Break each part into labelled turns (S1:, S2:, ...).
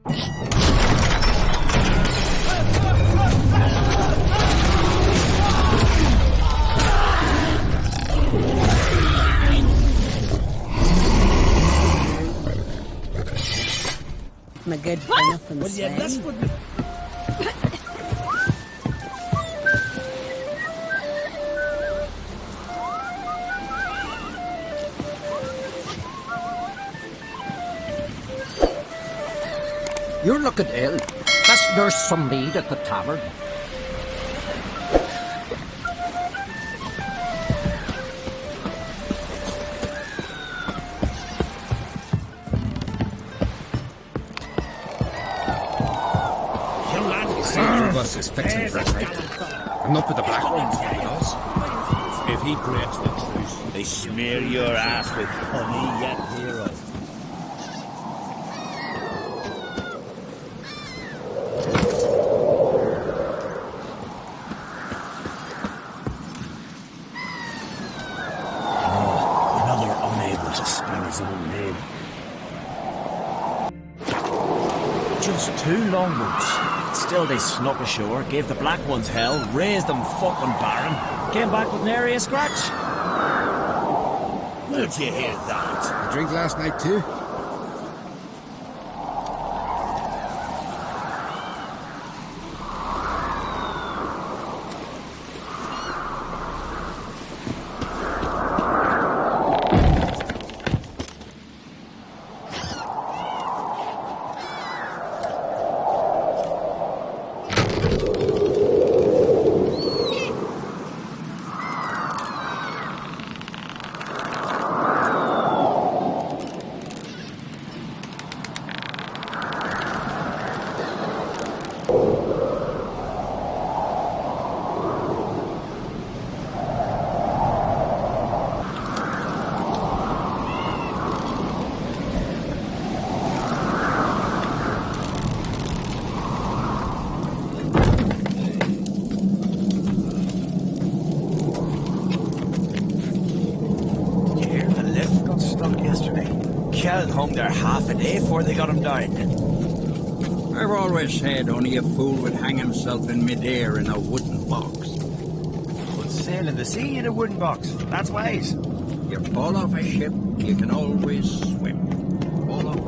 S1: I'm a good for nothing.
S2: Well, yeah, that's what.
S3: You're looking ill. Best nurse some mead at the tavern.
S4: Us is fixing for us, right? And up with the black ones, he does.
S2: If he breaks the truce, they smear your ass with honey, yet hero. Another unable to spell his own name. Just 2 longboats. Still they snuck ashore, gave the black ones hell, raised them fucking barren, came back with nary a scratch. Where'd you hear that?
S4: A drink last night too?
S2: Hung there half a day before they got him down.
S5: I've always said only a fool would hang himself in midair in a wooden box.
S2: But sail in the sea in a wooden box. That's wise.
S5: You fall off a ship, you can always swim. Fall off.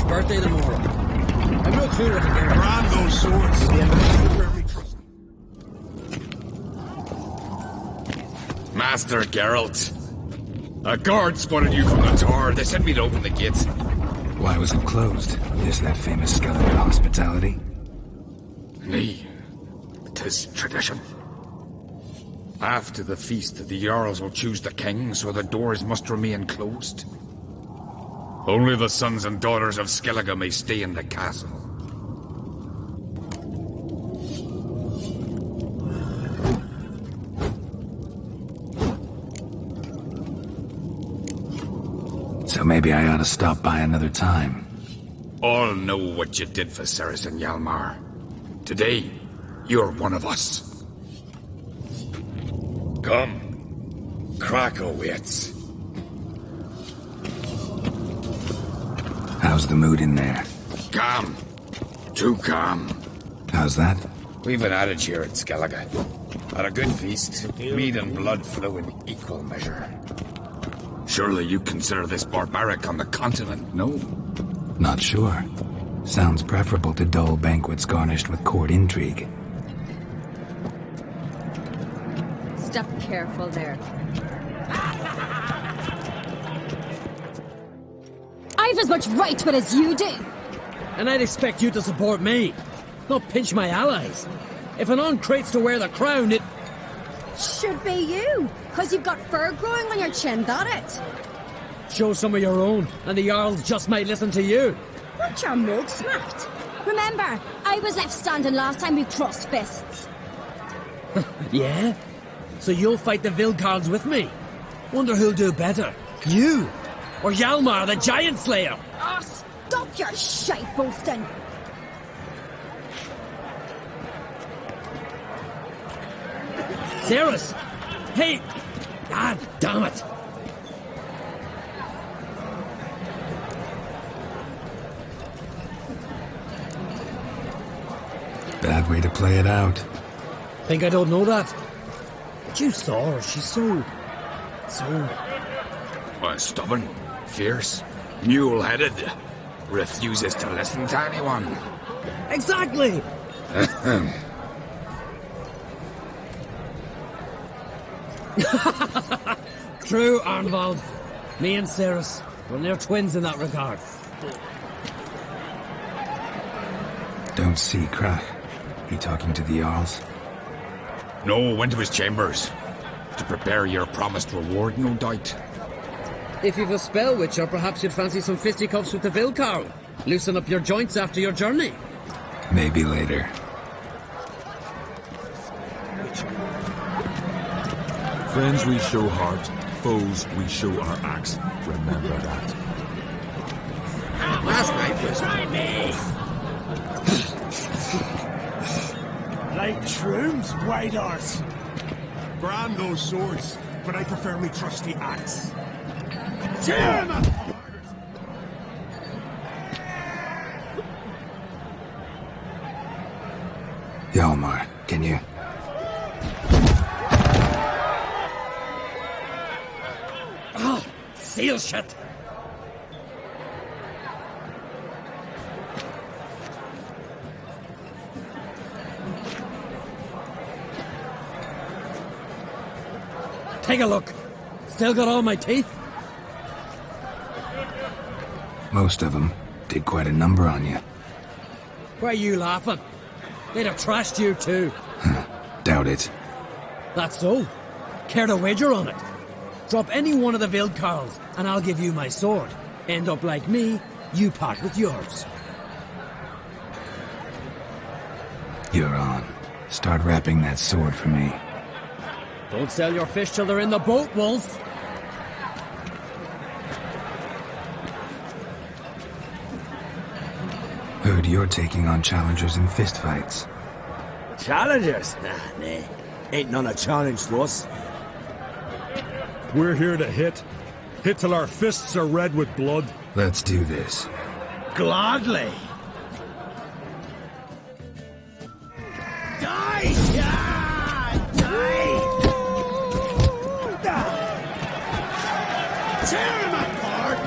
S3: Birthday tomorrow. I've no clue what to get.
S2: Around those swords.
S4: Master Geralt. A guard spotted you from the tower. They sent me to open the gates.
S6: Why was it closed? Is that famous Skellige hospitality?
S4: Nay, 'tis tradition. After the feast, the Jarls will choose the king, so the doors must remain closed. Only the sons and daughters of Skellige may stay in the castle.
S6: So maybe I ought to stop by another time.
S4: All know what you did for Cerys and Hjalmar. Today, you're one of us. Come. Crach awaits.
S6: How's the mood in there?
S4: Calm. Too calm.
S6: How's that?
S4: We've an adage here at Skellige. At a good feast, mead and blood flow in equal measure. Surely you consider this barbaric on the continent, no?
S6: Not sure. Sounds preferable to dull banquets garnished with court intrigue.
S1: Step careful there.
S7: I've as much right to it as you do.
S2: And I'd expect you to support me, not pinch my allies. If an Craites to wear the crown, it...
S7: Should be you, because you've got fur growing on your chin, that it?
S2: Show some of your own, and the Jarls just might listen to you.
S7: Not your mug smacked. Remember, I was left standing last time we crossed fists.
S2: Yeah? So you'll fight the Vilcards with me? Wonder who'll do better, you or Hjalmar the Giant Slayer?
S7: Oh, stop your shite boasting.
S2: Cerys! Hey! God damn it!
S6: Bad way to play it out.
S2: Think I don't know that? But you saw her. She's so...
S4: Well, stubborn, fierce, mule-headed. Refuses to listen to anyone.
S2: Exactly! True, Arnvald. Me and Cerys, we're near twins in that regard.
S6: Don't see Crach. He talking to the Jarls?
S4: No, went to his chambers. To prepare your promised reward, no doubt.
S2: If you've a spell witch, or perhaps you'd fancy some fisticuffs with the Vilcarl. Loosen up your joints after your journey.
S6: Maybe later.
S8: Friends we show heart, foes we show our axe. Remember that.
S3: Last night was...
S2: Like shrooms, white arse.
S9: Grand those swords, but I prefer me trusty axe.
S2: Tear him apart!
S6: Hjalmar, can you?
S2: Oh, seal shut! Take a look. Still got all my teeth?
S6: Most of them did quite a number on you.
S2: Why are you laughing? They'd have trashed you too.
S6: Doubt it.
S2: That's so. Care to wager on it? Drop any one of the Vilcarls, and I'll give you my sword. End up like me, you part with yours.
S6: You're on. Start wrapping that sword for me.
S2: Don't sell your fish till they're in the boat, Wolf.
S6: Heard you're taking on challengers in fistfights.
S2: Challengers? Nah. Ain't none a challenge to us.
S8: We're here to hit. Hit till our fists are red with blood.
S6: Let's do this.
S2: Gladly. Die! Yeah! Die! Tear him apart!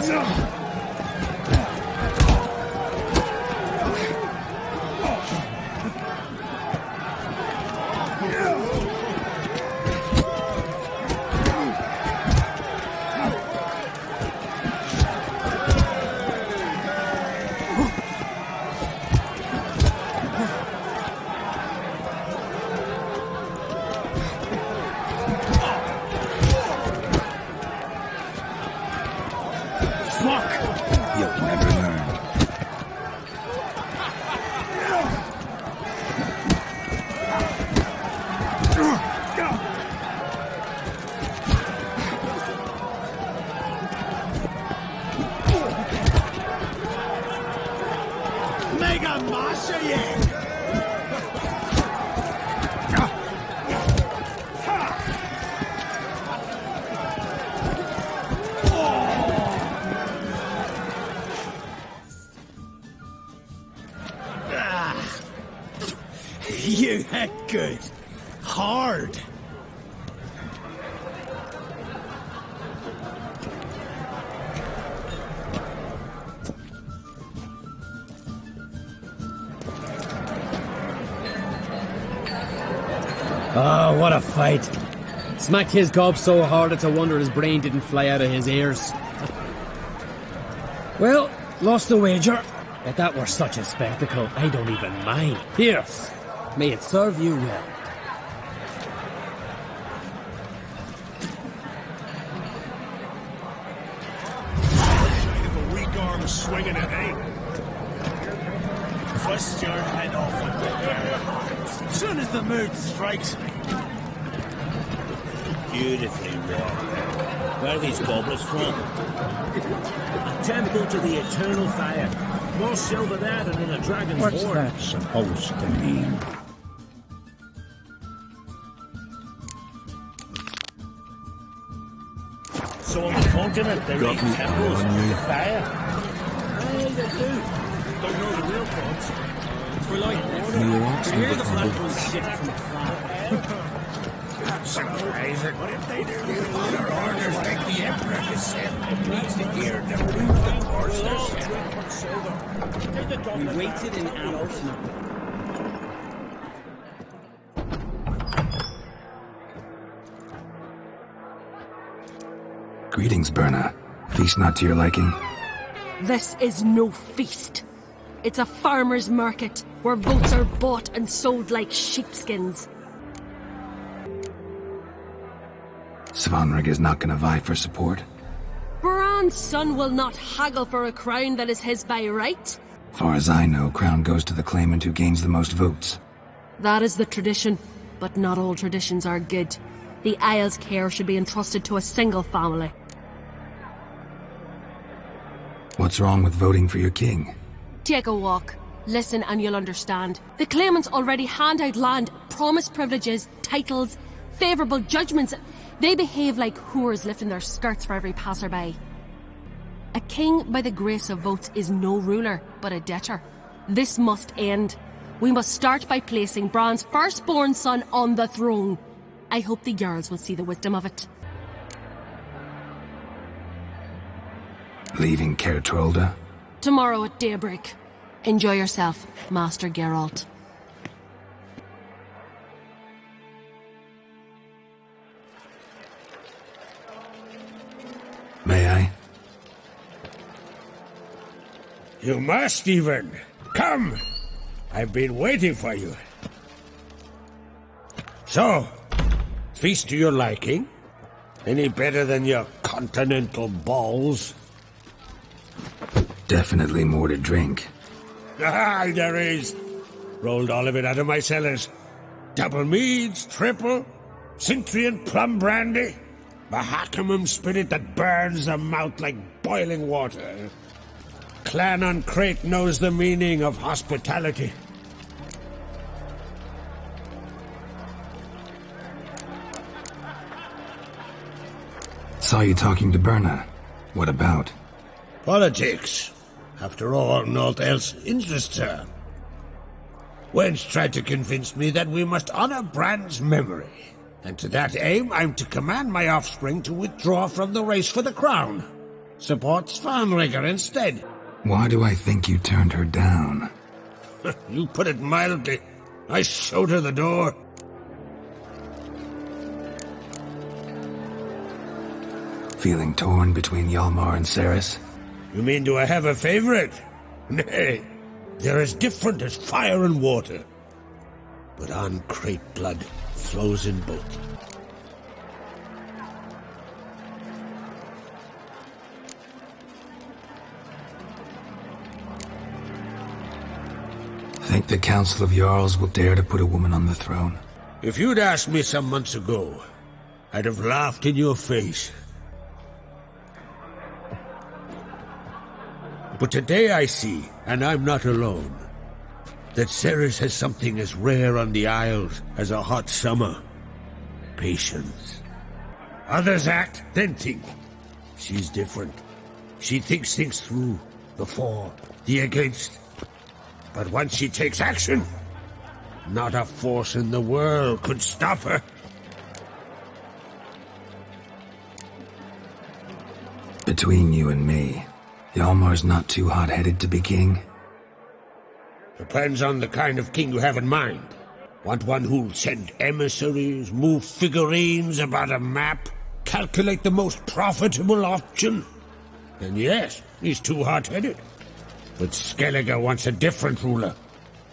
S2: You hit good. Hard. Oh, what a fight. Smacked his gob so hard it's a wonder his brain didn't fly out of his ears. Well, lost the wager. But that were such a spectacle, I don't even mind. Here, may it serve you well.
S9: If a weak arm swinging it, eh? Twist your head off with the bare heart. Soon as the mood strikes me.
S10: Beautifully wrought. Where are these goblets from?
S2: Attempt to the eternal fire. More silver there than in a dragon's
S5: What's
S2: hoard.
S5: that supposed to mean?
S10: continent, they
S8: Got
S10: raise
S8: me
S10: temples
S8: on you.
S10: to fire.
S9: They do. Don't know the real points.
S10: We're like water.
S8: You walks
S10: You
S8: in
S10: hear
S8: the
S10: the
S8: crumble.
S10: flat shit from afar.
S9: What if they do? Your orders like the Emperor has sent. Needs to gear to prove the course they're set.
S10: We waited in hours.
S6: Greetings, Berna. Feast not to your liking?
S11: This is no feast. It's a farmer's market, where votes are bought and sold like sheepskins.
S6: Svanrig is not gonna vie for support?
S11: Bran's son will not haggle for a crown that is his by right.
S6: Far as I know, crown goes to the claimant who gains the most votes.
S11: That is the tradition, but not all traditions are good. The Isle's care should be entrusted to a single family.
S6: What's wrong with voting for your king?
S11: Take a walk. Listen and you'll understand. The claimants already hand out land, promise privileges, titles, favourable judgments. They behave like whores lifting their skirts for every passerby. A king by the grace of votes is no ruler, but a debtor. This must end. We must start by placing Bran's firstborn son on the throne. I hope the Jarls will see the wisdom of it.
S6: Leaving Kaer Trolde?
S11: Tomorrow at daybreak. Enjoy yourself, Master Geralt.
S6: May I?
S9: You must even. Come! I've been waiting for you. So, feast to your liking? Any better than your continental balls?
S6: Definitely more to drink.
S9: Ah, there is. Rolled all of it out of my cellars. Double meads, triple, Cintrian plum brandy, Mahakimum spirit that burns the mouth like boiling water. Clan on Crate knows the meaning of hospitality.
S6: Saw you talking to Berna. What about?
S9: Politics. After all, naught else interests her. Wench tried to convince me that we must honor Bran's memory. And to that aim, I'm to command my offspring to withdraw from the race for the crown. Support Svanrigger instead.
S6: Why do I think you turned her down?
S9: You put it mildly. I showed her the door.
S6: Feeling torn between Hjalmar and Cerys?
S9: You mean, do I have a favorite? Nay, they're as different as fire and water. But on Crate blood flows in both.
S6: Think the Council of Jarls will dare to put a woman on the throne?
S9: If you'd asked me some months ago, I'd have laughed in your face. But today I see, and I'm not alone, that Cerys has something as rare on the Isles as a hot summer. Patience. Others act, then think. She's different. She thinks things through, the for, the against. But once she takes action, not a force in the world could stop her.
S6: Between you and me, Hjalmar's not too hot-headed to be king?
S9: Depends on the kind of king you have in mind. Want one who'll send emissaries, move figurines about a map, calculate the most profitable option? Then yes, he's too hot-headed. But Skellige wants a different ruler.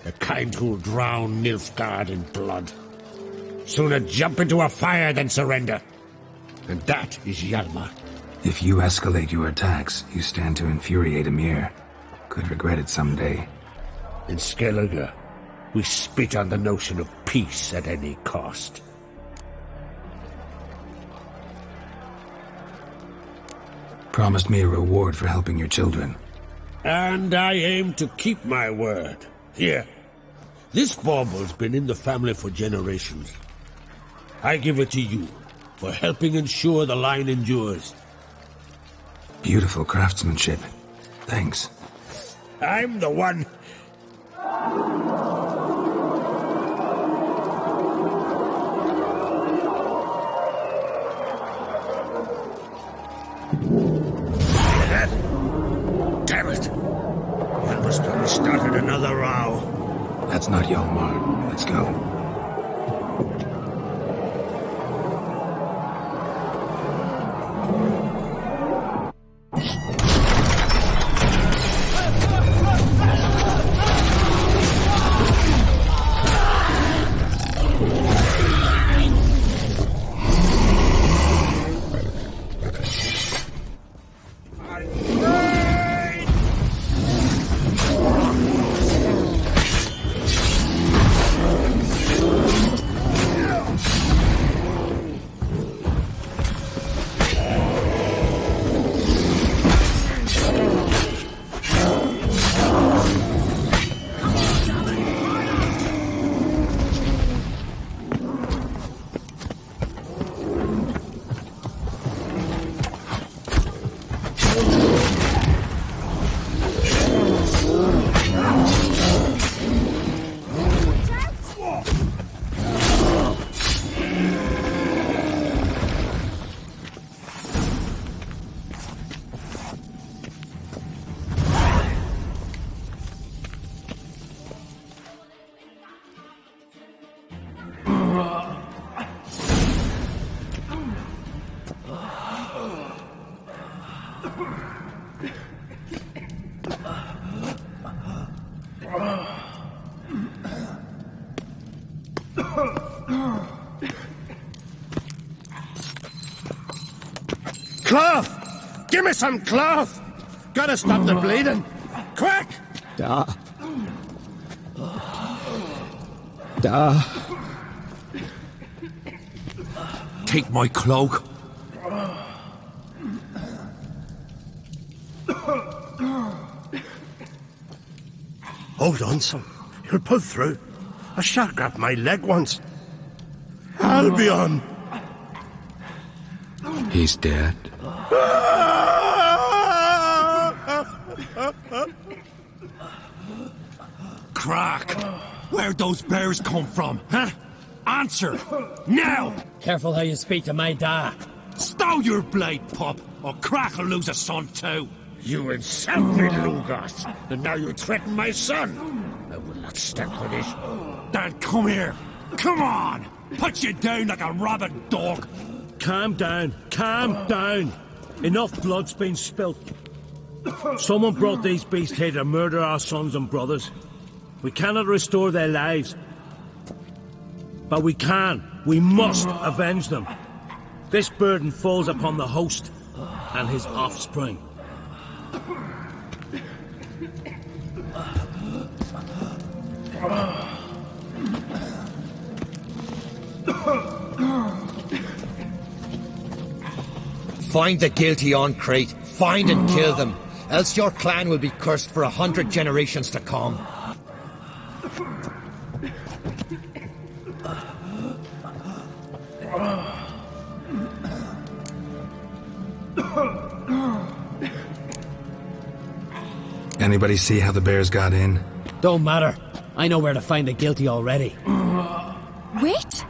S9: The kind who'll drown Nilfgaard in blood. Sooner jump into a fire than surrender. And that is Hjalmar.
S6: If you escalate your attacks, you stand to infuriate Emir. Could regret it someday.
S9: In Skellige, we spit on the notion of peace at any cost.
S6: Promised me a reward for helping your children.
S9: And I aim to keep my word. Here, this bauble's been in the family for generations. I give it to you for helping ensure the line endures.
S6: Beautiful craftsmanship. Thanks.
S9: I'm the one. Damn it! Hjalmar's probably started another row.
S6: That's not Hjalmar. Let's go.
S9: Cloth! Give me some cloth! Gotta stop the bleeding! Quick!
S3: Da.
S9: Take my cloak. Hold on, son. You'll pull through. A shark grabbed my leg once. Albion!
S6: He's dead.
S9: Crach! Where'd those bears come from, huh? Answer! Now!
S2: Careful how you speak to my dad.
S9: Stow your blade, pup, or Crach will lose a son too.
S12: You insult me, Lugas, and now you threaten my son. I will not stand for this.
S9: Dad, come here. Come on! Put you down like a rabid dog.
S10: Calm down. Calm down. Enough blood's been spilt. Someone brought these beasts here to murder our sons and brothers. We cannot restore their lives. But we must avenge them. This burden falls upon the host and his offspring.
S3: Find the guilty on Crate. Find and kill them. Else your clan will be cursed for 100 generations to come.
S6: Anybody see how the bears got in?
S2: Don't matter. I know where to find the guilty already.
S7: Wait!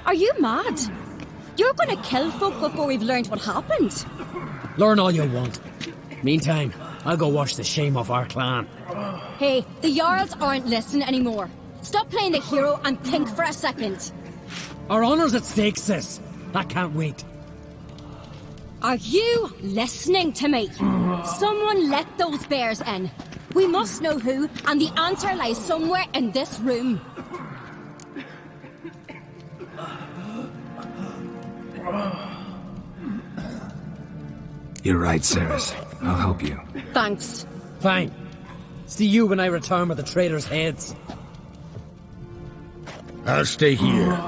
S7: Are you mad? You're gonna kill folk before we've learned what happened.
S2: Learn all you want. Meantime, I'll go wash the shame off our clan.
S7: Hey, the Jarls aren't listening anymore. Stop playing the hero and think for a second.
S2: Our honor's at stake, sis. I can't wait.
S7: Are you listening to me? Someone let those bears in. We must know who, and the answer lies somewhere in this room.
S6: You're right, Cerys. I'll help you.
S7: Thanks.
S2: Fine. See you when I return with the traitors' heads.
S9: I'll stay here.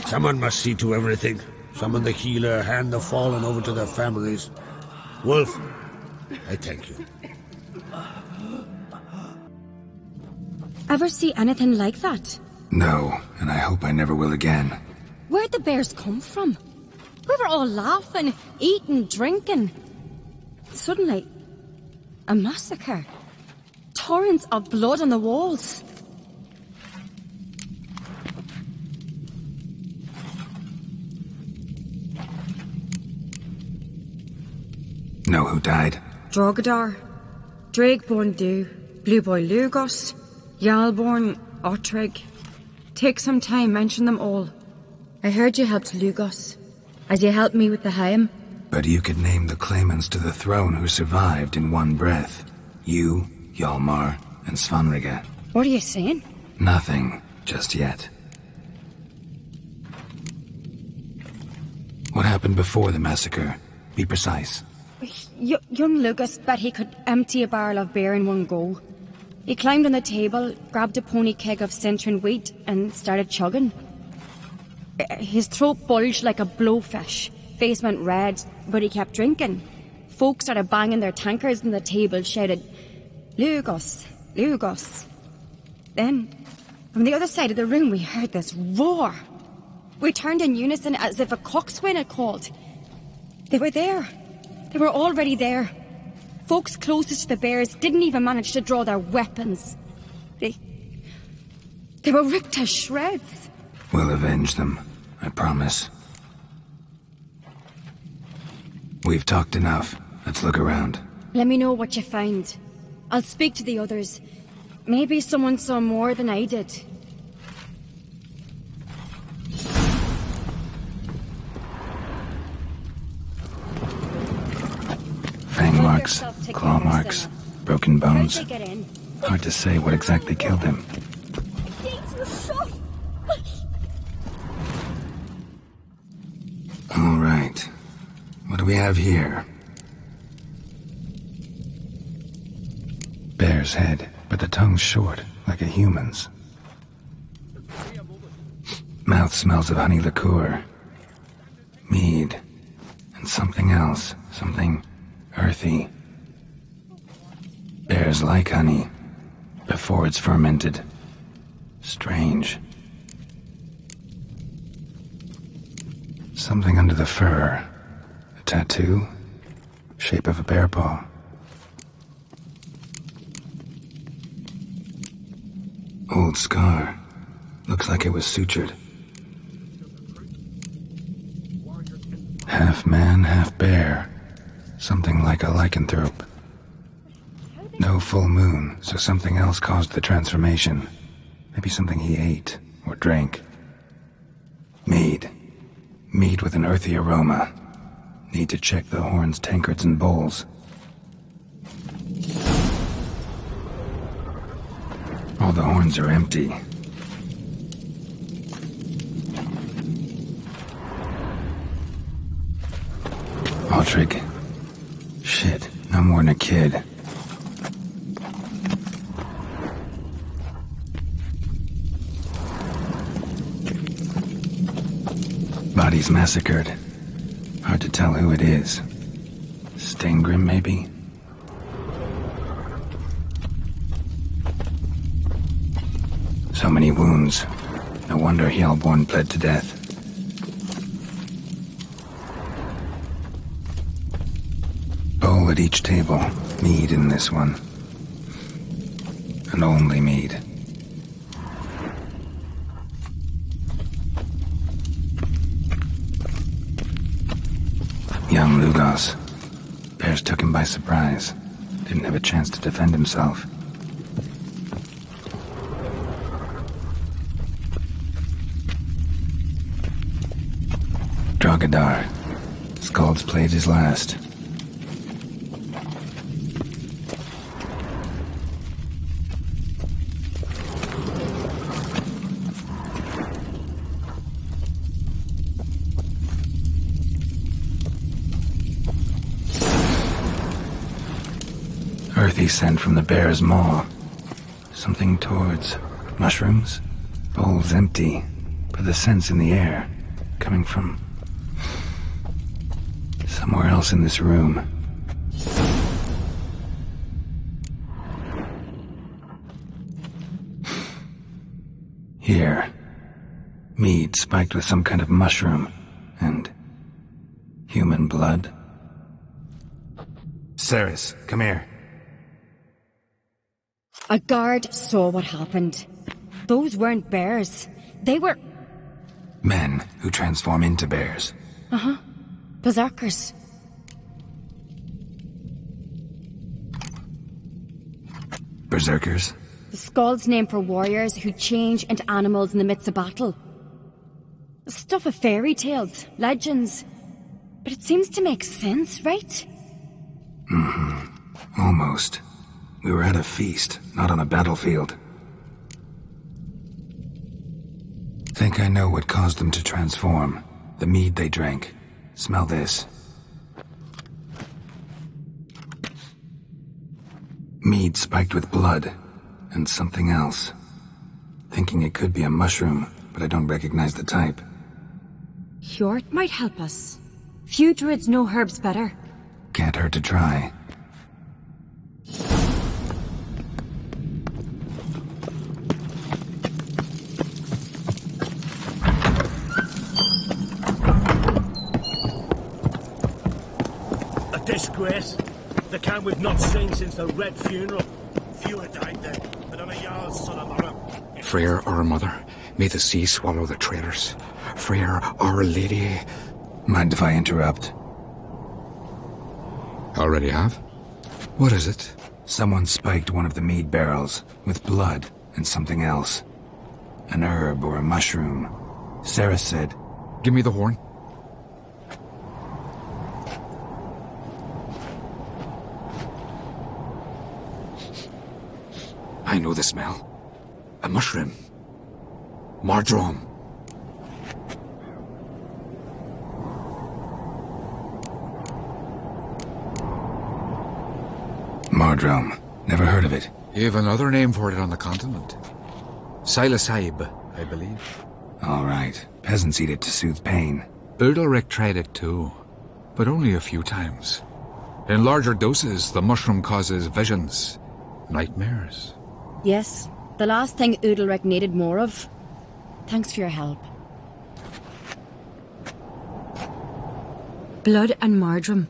S9: Someone must see to everything. Summon the healer, hand the fallen over to their families. Wolf, I thank you.
S7: Ever see anything like that?
S6: No, and I hope I never will again.
S7: Where'd the bears come from? We were all laughing, eating, drinking. Suddenly, a massacre. Torrents of blood on the walls.
S6: Know who died?
S13: Drogadar, Drakeborn Du, Blueboy Lugos, Hjalmar, Ottrig. Take some time, mention them all. I heard you helped Lugos, as you helped me with the Haim.
S6: But you could name the claimants to the throne who survived in one breath. You, Hjalmar, and Svanrige.
S7: What are you saying?
S6: Nothing, just yet. What happened before the massacre? Be precise.
S7: Young Lucas bet he could empty a barrel of beer in one go. He climbed on the table, grabbed a pony keg of centering wheat, and started chugging. His throat bulged like a blowfish, face went red, but he kept drinking. Folks started banging their tankards on the table, shouted, "Lugos, Lugos." Then, from the other side of the room, we heard this roar. We turned in unison as if a coxswain had called. They were there. They were already there. Folks closest to the bears didn't even manage to draw their weapons. They were ripped to shreds.
S6: We'll avenge them, I promise. We've talked enough. Let's look around.
S7: Let me know what you find. I'll speak to the others. Maybe someone saw more than I did.
S6: Fang marks, claw marks, broken bones. Hard to say what exactly killed him. All right. What do we have here? Bear's head, but the tongue's short, like a human's. Mouth smells of honey liqueur. Mead. And something else. Something earthy. Bears like honey, before it's fermented. Strange. Something under the fur. A tattoo? Shape of a bear paw. Old scar. Looks like it was sutured. Half man, half bear. Something like a lycanthrope. No full moon, so something else caused the transformation. Maybe something he ate or drank. Mead. Mead with an earthy aroma. Need to check the horns, tankards, and bowls. All the horns are empty. Ottrig. Shit, no more than a kid. Bodies massacred. Hard to tell who it is. Stengrim, maybe? So many wounds. No wonder Hjalmar bled to death. Bowl at each table. Mead in this one. And only mead. Young Lugos. Bears took him by surprise. Didn't have a chance to defend himself. Drogadar. Skalds played his last. Earthy scent from the bear's maw. Something towards mushrooms? Bowls empty, but the scent's in the air. Coming from somewhere else in this room. Here. Mead spiked with some kind of mushroom. And human blood. Cerys, come here.
S7: A guard saw what happened. Those weren't bears. They were...
S6: Men who transform into bears.
S7: Uh-huh. Berserkers.
S6: Berserkers?
S7: The Skalds' name for warriors who change into animals in the midst of battle. Stuff of fairy tales, legends. But it seems to make sense, right?
S6: Mm-hmm. Almost. We were at a feast, not on a battlefield. Think I know what caused them to transform. The mead they drank. Smell this. Mead spiked with blood. And something else. Thinking it could be a mushroom, but I don't recognize the type.
S13: Hjort might help us. Few druids know herbs better.
S6: Can't hurt to try.
S10: A disgrace. The camp we've not seen since the Red Funeral. Few had died then, but I'm a Jarl's son of Mara.
S4: Freyr, our mother, may the sea swallow the traitors. Freyr, our lady...
S6: Mind if I interrupt?
S4: Already have? What is it?
S6: Someone spiked one of the mead barrels with blood and something else. An herb or a mushroom. Cerys said...
S4: Give me the horn. I know the smell. A mushroom. Mardrome.
S6: Mardrome. Never heard of it.
S4: You have another name for it on the continent. Silasaib, I believe.
S6: All right. Peasants eat it to soothe pain.
S4: Udalric tried it too, but only a few times. In larger doses, the mushroom causes visions, nightmares.
S7: Yes, the last thing Udalric needed more of. Thanks for your help.
S13: Blood and mardrome.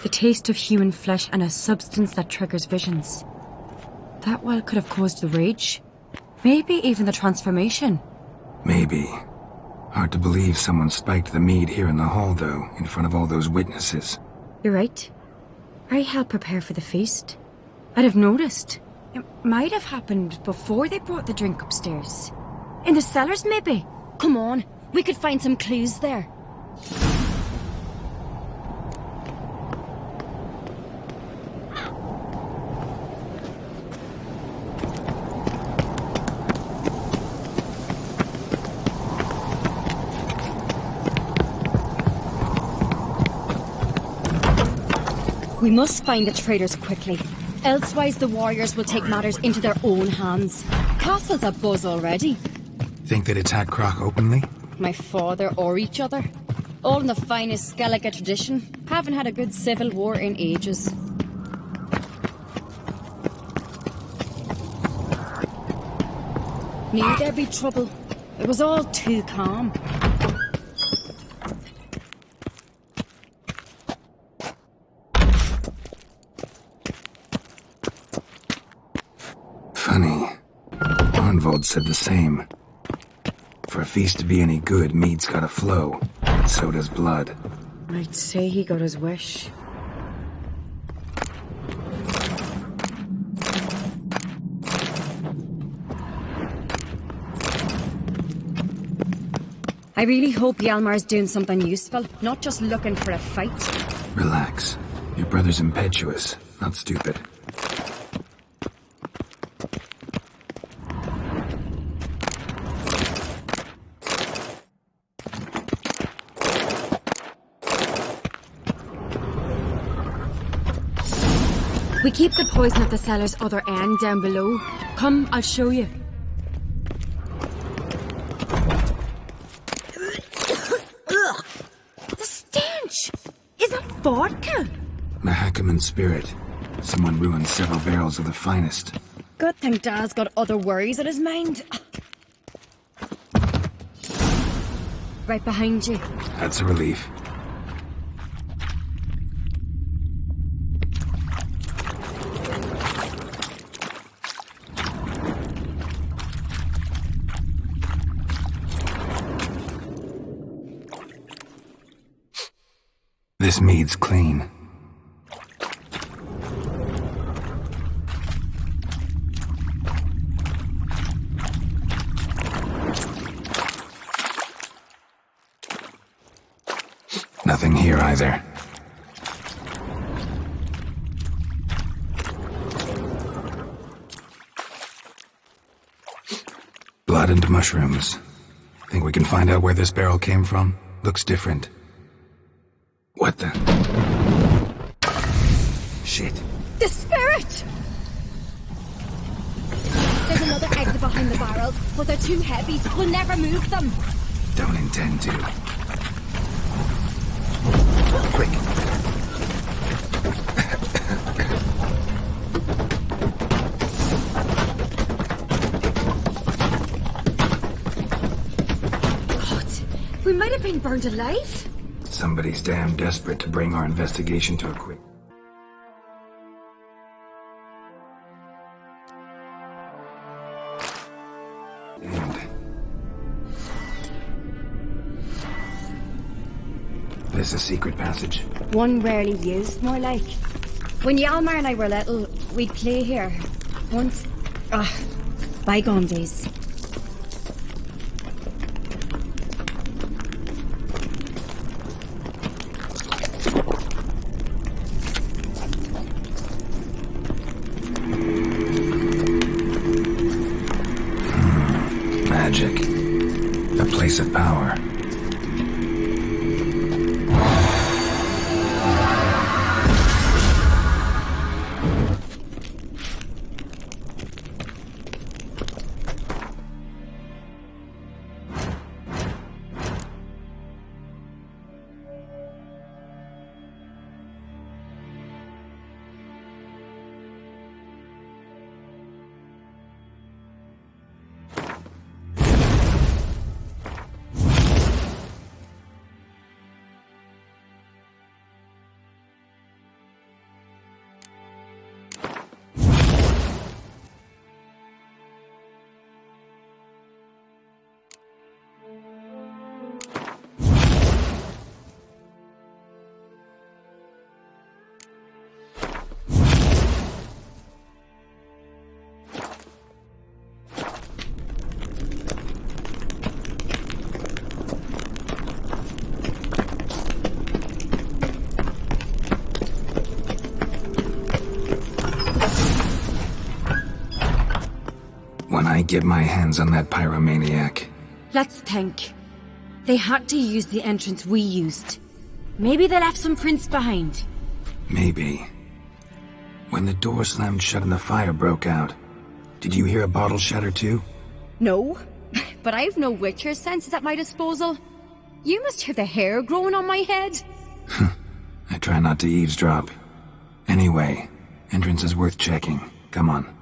S13: The taste of human flesh and a substance that triggers visions. That well could have caused the rage. Maybe even the transformation.
S6: Maybe. Hard to believe someone spiked the mead here in the hall, though, in front of all those witnesses.
S13: You're right. I helped prepare for the feast. I'd have noticed. It might have happened before they brought the drink upstairs.
S7: In the cellars, maybe? Come on, we could find some clues there. We must find the traitors quickly. Elsewise the warriors will take matters into their own hands. Castle's abuzz already.
S6: Think they'd attack Crach openly?
S7: My father or each other. All in the finest Skellige tradition. Haven't had a good civil war in ages. Knew there'd be trouble. It was all too calm.
S6: Funny. Arnvold said the same. For a feast to be any good, mead's gotta flow, but so does blood.
S13: I'd say he got his wish.
S7: I really hope Hjalmar's doing something useful, not just looking for a fight.
S6: Relax. Your brother's impetuous, not stupid.
S13: We keep the poison at the cellar's other end down below. Come, I'll show you.
S7: The stench! Is that vodka?
S6: Mahakaman spirit. Someone ruined several barrels of the finest.
S7: Good thing Dad's got other worries on his mind. Right behind you.
S6: That's a relief. This mead's clean. Nothing here either. Blood and mushrooms. Think we can find out where this barrel came from? Looks different. What the? Shit.
S7: The spirit! There's another exit behind the barrels, but they're too heavy. We'll never move them.
S6: Don't intend to. Quick.
S7: God, we might have been burned alive.
S6: Somebody's damn desperate to bring our investigation to a quick... end. This a secret passage?
S7: One rarely used, more like. When Hjalmar and I were little, we'd play here. Once... bygone days.
S6: Magic. A place of power. When I get my hands on that pyromaniac.
S7: Let's think. They had to use the entrance we used. Maybe they left some prints behind.
S6: Maybe. When the door slammed shut and the fire broke out, did you hear a bottle shatter too?
S7: No, but I've no witcher senses at my disposal. You must hear the hair growing on my head.
S6: I try not to eavesdrop. Anyway, entrance is worth checking. Come on.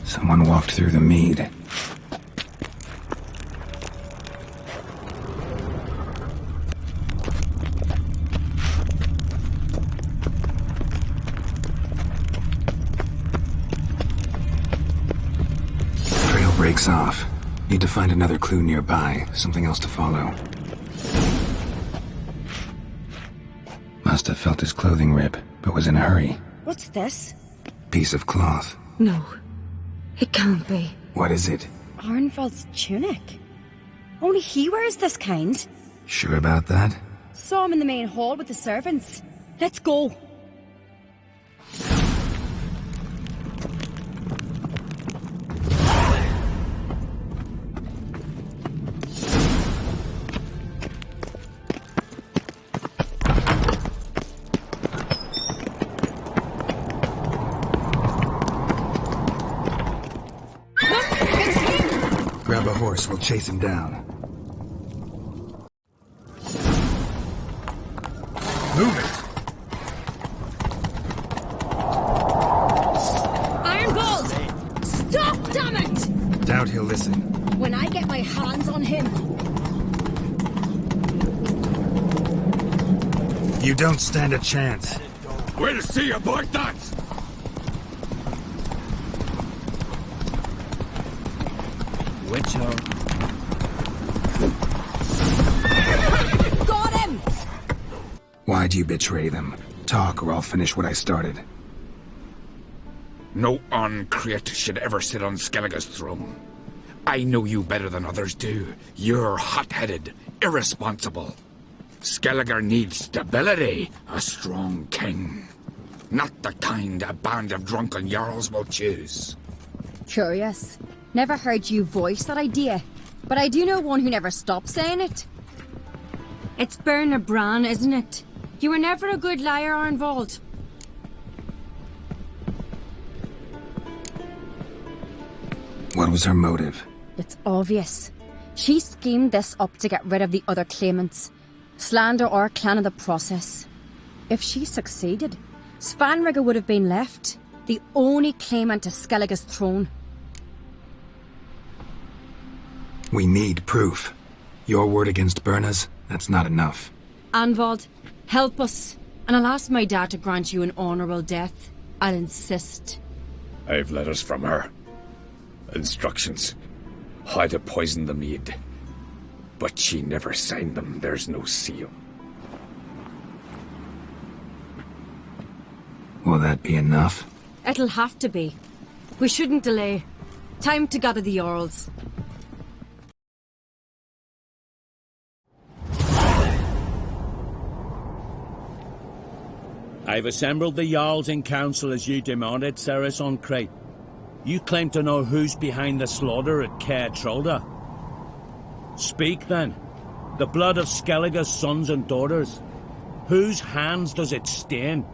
S6: Someone walked through the mead. Trail breaks off. Need to find another clue nearby, something else to follow. Must have felt his clothing rip, but was in a hurry.
S7: What's this?
S6: Piece of cloth.
S7: No, it can't be.
S6: What is it?
S7: Arnvald's tunic. Only he wears this kind.
S6: Sure about that?
S7: Saw him in the main hall with the servants. Let's go.
S6: horse, we'll chase him down.
S4: Move it!
S1: Ironbolt! Stop, damn it!
S6: Doubt he'll listen.
S1: When I get my hands on him...
S6: You don't stand a chance.
S4: We'll see about that!
S2: Witcher.
S1: Got him!
S6: Why'd you betray them? Talk, or I'll finish what I started.
S4: No Crate should ever sit on Skellige's throne. I know you better than others do. You're hot-headed, irresponsible. Skellige needs stability, a strong king. Not the kind a band of drunken jarls will choose.
S7: Curious. Never heard you voice that idea, but I do know one who never stops saying it.
S13: It's Bernard Bran, isn't it? You were never a good liar, Arnvold.
S6: What was her motive?
S7: It's obvious. She schemed this up to get rid of the other claimants. Slander our clan in the process. If she succeeded, Svanrige would have been left, the only claimant to Skellige's throne.
S6: We need proof. Your word against Berna's, that's not enough.
S13: Arnvold, help us, and I'll ask my dad to grant you an honourable death. I'll insist.
S4: I've letters from her. Instructions. How to poison the mead. But she never signed them. There's no seal.
S6: Will that be enough?
S13: It'll have to be. We shouldn't delay. Time to gather the Jarls.
S10: I've assembled the Jarls in council as you demanded, Cerys on Crate. You claim to know who's behind the slaughter at Kaer Trolde. Speak then. The blood of Skellige's sons and daughters. Whose hands does it stain?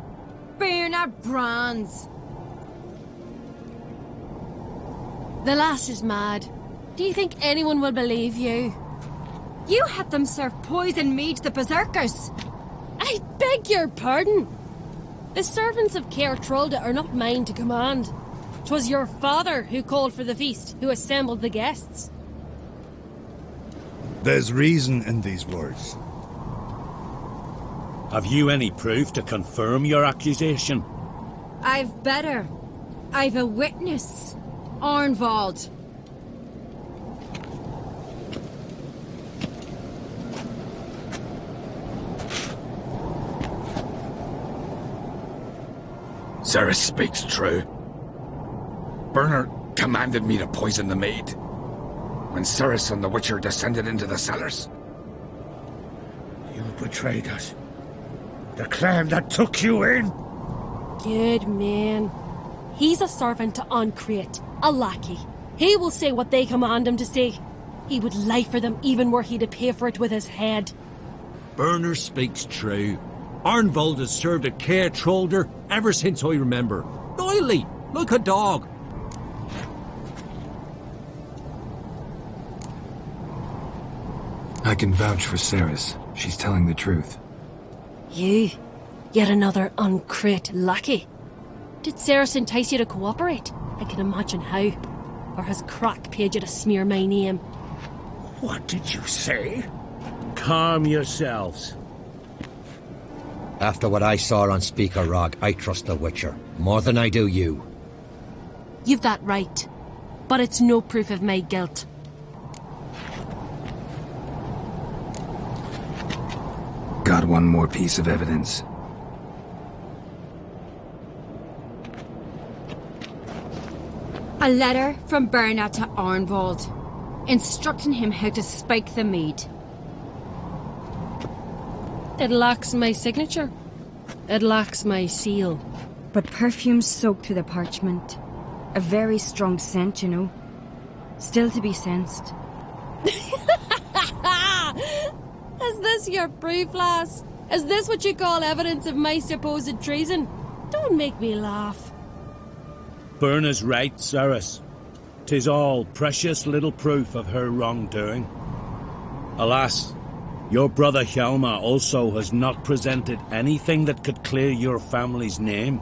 S13: Bernard Bran's.
S11: The lass is mad. Do you think anyone will believe you?
S13: You had them serve poison mead to the berserkers.
S11: I beg your pardon. The servants of Kaer Trolde are not mine to command. 'Twas your father who called for the feast, who assembled the guests.
S12: There's reason in these words.
S10: Have you any proof to confirm your accusation?
S13: I've better. I've a witness. Arnvold.
S4: Cerys speaks true. Bernard commanded me to poison the maid. When Cerys and the Witcher descended into the cellars.
S12: You betrayed us. The clan that took you in.
S11: Good man. He's a servant to Crate, a lackey. He will say what they command him to say. He would lie for them even were he to pay for it with his head.
S2: Bernard speaks true. Arnvold has served at Kaer Trolde ever since I remember. Loyally, like a dog.
S6: I can vouch for Cerys. She's telling the truth.
S11: You? Yet another Crate lackey? Did Cerys entice you to cooperate? I can imagine how. Or has Crach paid you to smear my name?
S12: What did you say?
S10: Calm yourselves.
S3: After what I saw on Speaker Rog, I trust the Witcher. More than I do you.
S11: You've that right. But it's no proof of my guilt.
S6: Got one more piece of evidence.
S13: A letter from Bernard to Arnvold, instructing him how to spike the mead.
S11: It lacks my signature. It lacks my seal.
S13: But perfume soaked through the parchment. A very strong scent, you know. Still to be sensed.
S11: Is this your proof, lass? Is this what you call evidence of my supposed treason? Don't make me laugh.
S10: Bernard's right, Cerys. 'Tis all precious little proof of her wrongdoing. Alas, your brother Hjalmar also has not presented anything that could clear your family's name.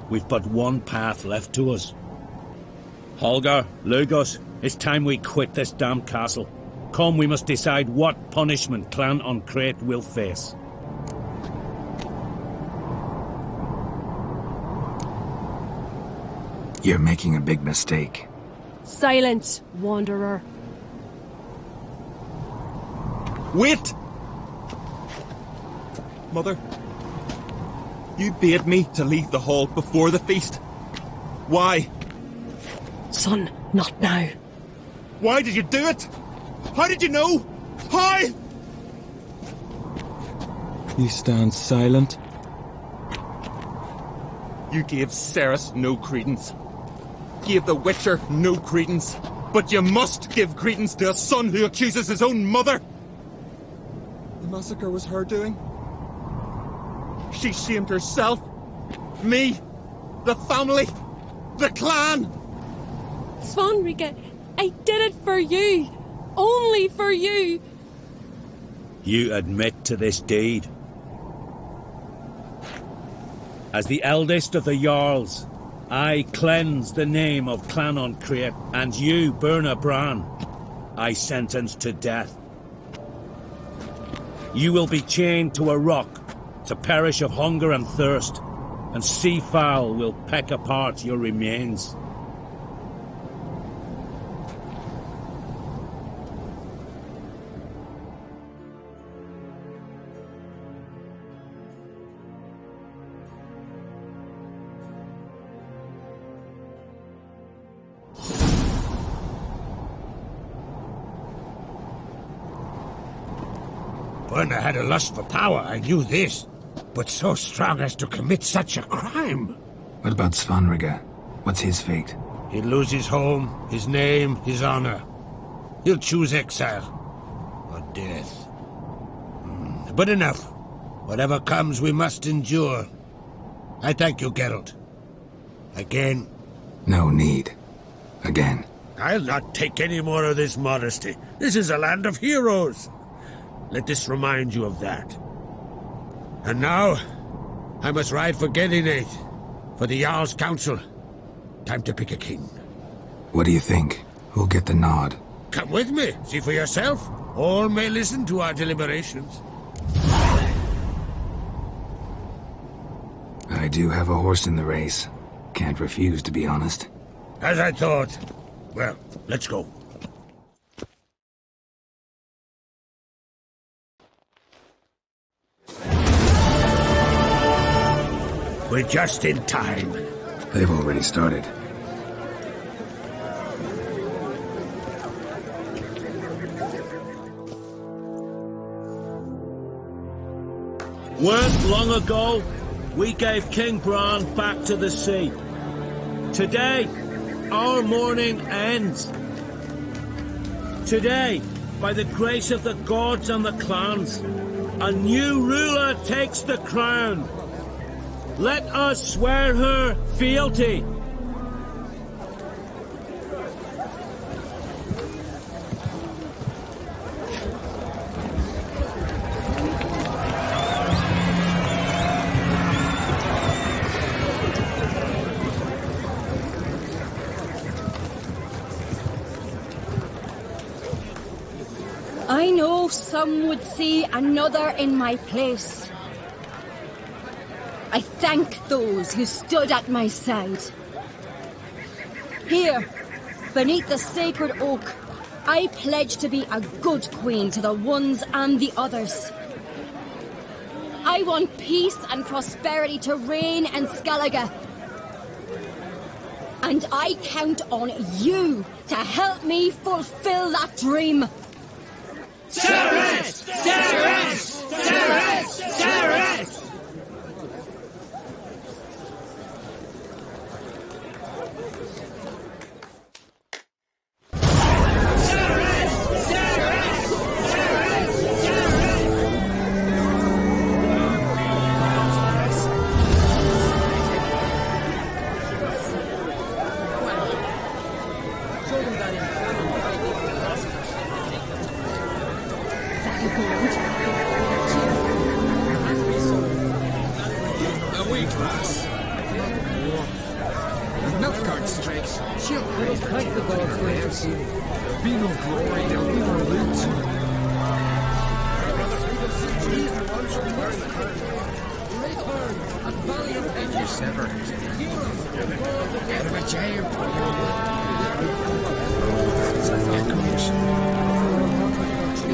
S10: We've but one path left to us. Holger, Lugos, it's time we quit this damned castle. Come, we must decide what punishment Clan on Crate will face.
S6: You're making a big mistake.
S11: Silence, wanderer.
S14: Wait! Mother, you bade me to leave the hall before the feast. Why?
S11: Son, not now.
S14: Why did you do it? How did you know? How?
S8: You stand silent.
S14: You gave Cerys no credence. Gave the Witcher no credence. But you must give credence to a son who accuses his own mother. The massacre was her doing. She shamed herself, me, the family, the clan.
S11: Svanrige, I did it for you. Only for you.
S10: You admit to this deed. As the eldest of the Jarls, I cleanse the name of Clan on Crate, and you, Berna Bran, I sentence to death. You will be chained to a rock to perish of hunger and thirst, and sea fowl will peck apart your remains.
S9: Berna had a lust for power, I knew this. But so strong as to commit such a crime.
S6: What about Svanrige? What's his fate?
S9: He'll lose his home, his name, his honor. He'll choose exile. Or death. But enough. Whatever comes, we must endure. I thank you, Geralt. Again.
S6: No need. Again.
S9: I'll not take any more of this modesty. This is a land of heroes. Let this remind you of that. And now, I must ride for Gelinate, for the Jarl's Council. Time to pick a king.
S6: What do you think? Who'll get the nod?
S9: Come with me, see for yourself. All may listen to our deliberations.
S6: I do have a horse in the race. Can't refuse, to be honest.
S9: As I thought. Well, let's go. We're just in time.
S6: They've already started.
S10: Weren't long ago, we gave King Bran back to the sea. Today, our mourning ends. Today, by the grace of the gods and the clans, a new ruler takes the crown. Let us swear her fealty.
S1: I know some would see another in my place. I thank those who stood at my side. Here, beneath the sacred oak, I pledge to be a good queen to the ones and the others. I want peace and prosperity to reign in Skellige. And I count on you to help me fulfill that dream.
S12: Cerys! Cerys! Cerys! Cerys!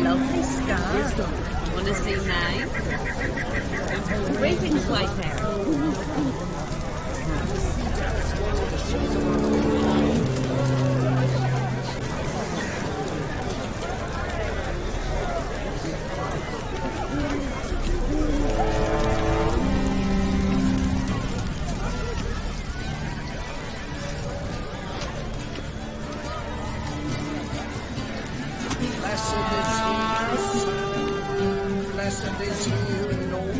S15: Lovely scar. Want to see mine? Greetings, white bear.
S16: Blessed is he who knows.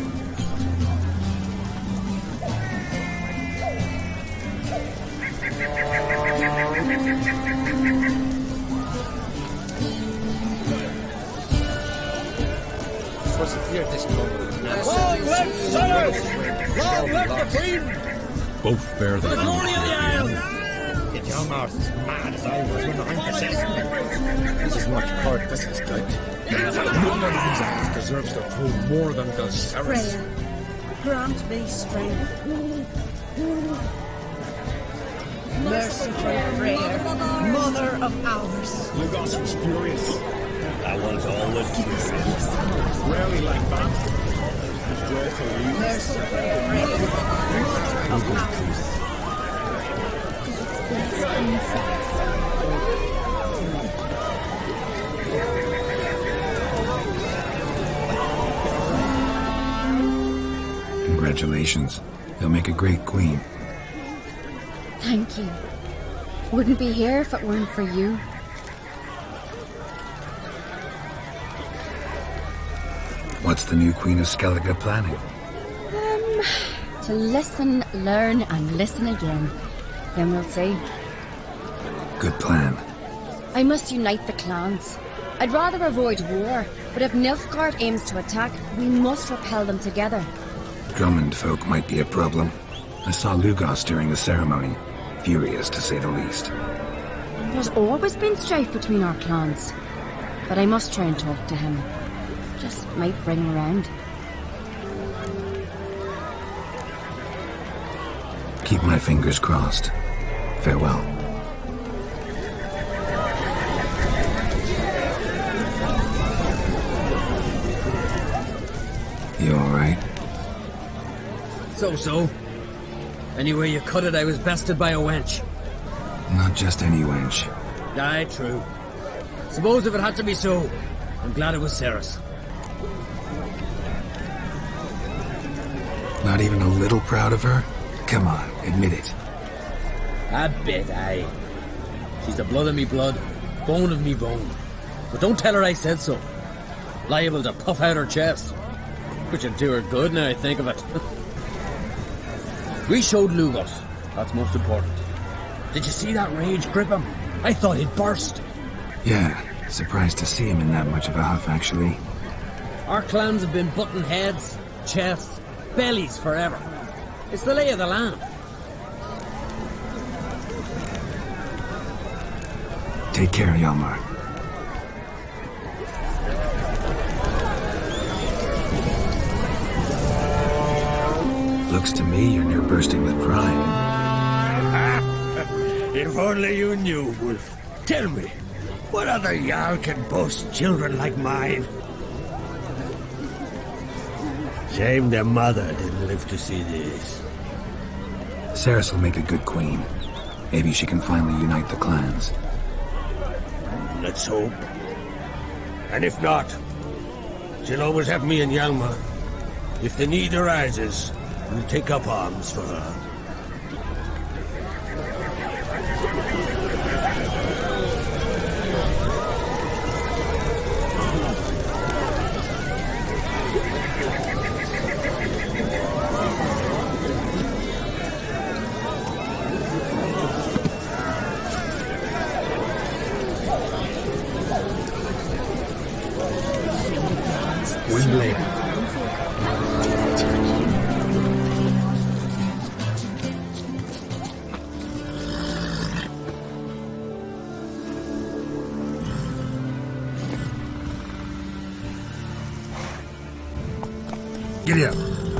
S3: Was it fear this moment?
S16: Long live Cerys! Long live the Queen!
S8: Both bear the
S16: glory of the Isles!
S3: The Hjalmar'S as mad as I was when I'm possessed. This is much court, this is good.
S8: None of these acts deserves the throne more than does Cerys.
S15: Freya, grant me strength. Merciful Freya, mother of ours.
S10: Lugos was furious. That one's always
S8: Rarely like that.
S15: Merciful Freya, of ours.
S6: Congratulations. You'll make a great queen.
S7: Thank you. Wouldn't be here if it weren't for you.
S6: What's the new Queen of Skellige planning?
S7: To listen, learn, and listen again. Then we'll see.
S6: Good plan.
S7: I must unite the clans. I'd rather avoid war, but if Nilfgaard aims to attack, we must repel them together.
S6: Drummond folk might be a problem. I saw Lugos during the ceremony. Furious, to say the least.
S7: There's always been strife between our clans. But I must try and talk to him. Just might bring him around.
S6: Keep my fingers crossed. Farewell. You alright?
S2: So. Anyway you cut it, I was bested by a wench.
S6: Not just any wench.
S2: Aye, true. Suppose if it had to be so, I'm glad it was Cerys.
S6: Not even a little proud of her? Come on, admit it.
S2: A bit, aye. She's the blood of me blood, bone of me bone. But don't tell her I said so. Liable to puff out her chest. Which would do her good now I think of it. We showed Lugos. That's most important. Did you see that rage grip him? I thought he'd burst.
S6: Yeah, surprised to see him in that much of a huff, actually.
S2: Our clans have been butting heads, chests, bellies forever. It's the lay of the land.
S6: Take care, Hjalmar. Looks to me you're near bursting with pride.
S9: If only you knew, Wolf. Tell me, what other Jarl can boast children like mine? Shame their mother didn't live to see this.
S6: Cerys will make a good queen. Maybe she can finally unite the clans.
S9: Let's hope. And if not, she'll always have me and Hjalmar. If the need arises, we'll take up arms for her. Giddy up.